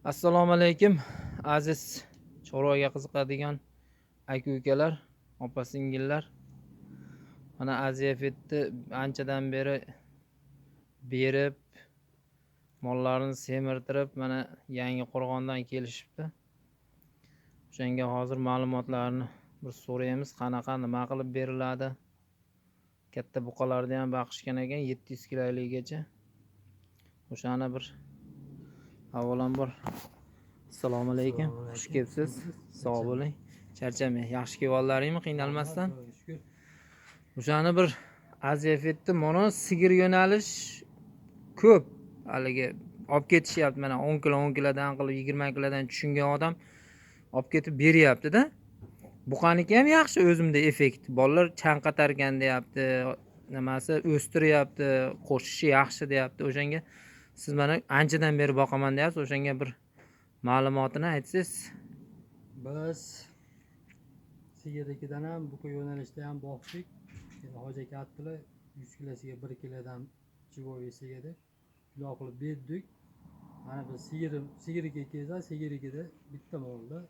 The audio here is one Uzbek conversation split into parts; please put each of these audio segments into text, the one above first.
Assalomu alaykum aziz chorvaga qiziqadigan aka-ukalar, opa-singillar. Mana Aziyafetni anchadan beri berib, mollarini semirtirib, mana yangi qo'rg'ondan kelishibdi. O'shanga hozir ma'lumotlarni bir so'raymiz, qanaqa nima qilib beriladi. Katta buqalarni ham baqishgan ekan 700 kiloligacha. O'shani bir avvalambor assalomu alaykum. Xush kelibsiz. Sog' bo'ling. Charchamang. Yaxshi kelibolaringmi qiynalmasdan? O'shani bir Aziyafetni mana sigir yo'nalish ko'p. Haligi olib ketishyapti. Mana 10 kilo 10 kilodan qilib 20 kilodan tushungan odam olib ketib beryapti-da. Buqaniki ham yaxshi o'zimda effekt. Bolalar chanqatarkan deyapti. Nimasi o'stiryapti, qo'shishi yaxshi deyapti. O'shanga siz mana anchadan beri boqaman deyapsiz. O'shanga bir ma'lumotini aytsangiz. Biz sigirnikidan ham buqa yo'nalishda ham boqdik. Hoji aka aytdilar 100 kilosiga 1 kilodan chivoy sigirdi. Kilo qilib berdik. Mana biz sigirga kelsa, sigirgida bitta molda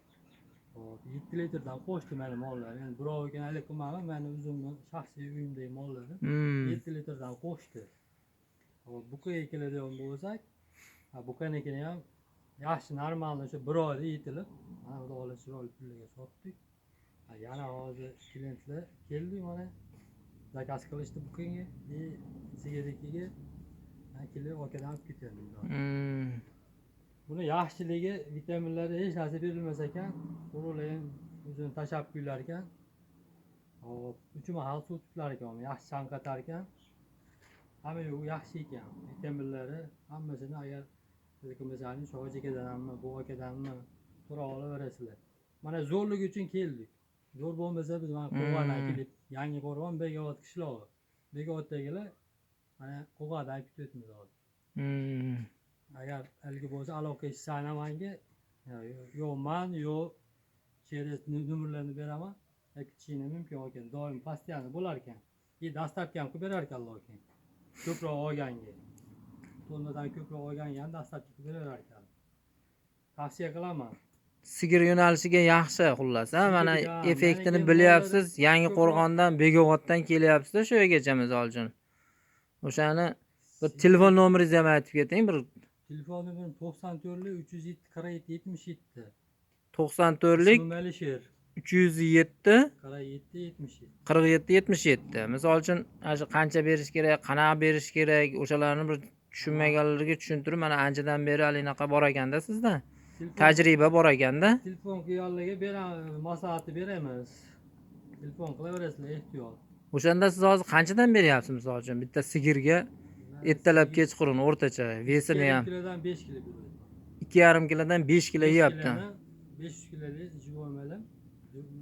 7 litrdan qo'shdi mana mollar. Endi birovga alik qilmadim, meni o'zimni shaxsiy uyimdagi mollarni 7 litrdan qo'shdi. Buqaga keladigan bo'lsak, buqanikini ham yaxshi normalni o'sha 1 oyda yetilib, mana bu ola chiroyli pullarga sotdik. Yana hozir klientlar keldi, mana zakaz qilishdi buqaga, sigirnikiga. Kelib okadan olib ketadi. Buni yaxshiligi vitaminlari hech narsa berilmas ekan, qo'rg'olagan o'zini tashab kuylar ekan. Hop, 3 mahal suv tutlar ekan, yaxshi chanqatar ekan. Hamma yo'q yaxshi ekan. Vitaminlari hammasini agar ilkimizani Shoji akadanmi, bu akadanmi so'rab olaverasizlar. Mana zo'rlik uchun keldik. Zo'r bo'lmasa biz mana Qo'g'ondan kelib, yangi Qo'rg'on Bekobod qishlog'i. Bekoboddagilar mana Qo'g'ondan kutyapmiz hozir. Agar ilgi bo'lsa aloqa qilishsa manga yo'q men yo'q cheres nomerlarni beraman. Aytishing mumkin ekan. Doim postoyanno bo'lar ekan. Dastlabki ham qilib berar ekanlar ekan. Ko'proq olganga. To'nnadan ko'proq olganga ham dastlabki qilib berar ekan. Tavsiya qilaman. Sigir yo'nalishiga yaxshi xullas. Mana effektini bilyapsiz. Yangi Qo'rg'ondan, Bekoboddan kelyapsiz-da shu yergacha misol uchun. O'shani bir telefon nomeringizni ham aytib keting. Bir telefon nomerim 94 307 47 77. 94lik 307 47 77. Misol uchun qancha berish kerak, qanaqa berish kerak, o'shalarni bir tushunmaganlarga tushuntirib, mana anchadan beri alinaqa bor ekanda sizda. Tajriba bor ekanda. Telefon qilganlarga beramiz, maslahatni beramiz. Telefon qilaverasizlar ehtiyot. O'shanda siz hozir qanchadan beryapsiz misol uchun bitta sigirga ertalab kechqurun o'rtacha vesini ham 2,5 kilodan 5 kilo beradi. 2,5 kilodan 5 kilo yeyapti. 500 kiloli jivomalar.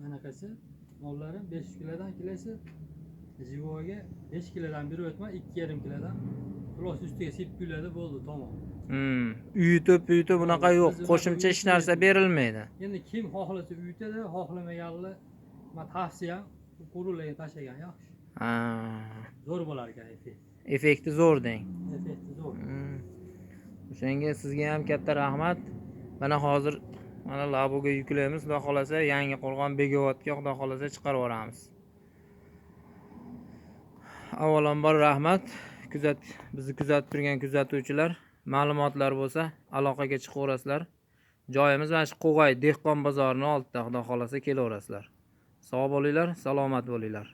Manaqasi mollarim 500 kilodan kelasi jivoga 5 kilodan beryapman, 2,5 kilodan plus ustiga sepib qo'yiladi bo'ldi, tamom. Uyutib bunaqa yo'q. Qo'shimcha hech narsa berilmaydi. Endi kim xohlasa uyutadi, xohlamaganlar men tavsiyam qo'rg'ulaga tashlagan yaxshi. Zo'r bo'lar ekan effekt. Effekti zo'r deng. Effekti zo'r. O'shanga sizga ham katta rahmat. Mana hozir mana laboga yuklaymiz, xudo xolasa yangi Qo'rg'on Bekobodga xudo xolasa chiqarib yuboramiz. Avvalambor rahmat. Bizni kuzatib turgan kuzatuvchilar, ma'lumotlar bo'lsa aloqaga chiqaverasizlar. Joyimiz mana shu Qo'g'ay dehqon bozorining oldida, xudo xolasa kelaverasizlar. Sog' bo'linglar, salomat bo'linglar.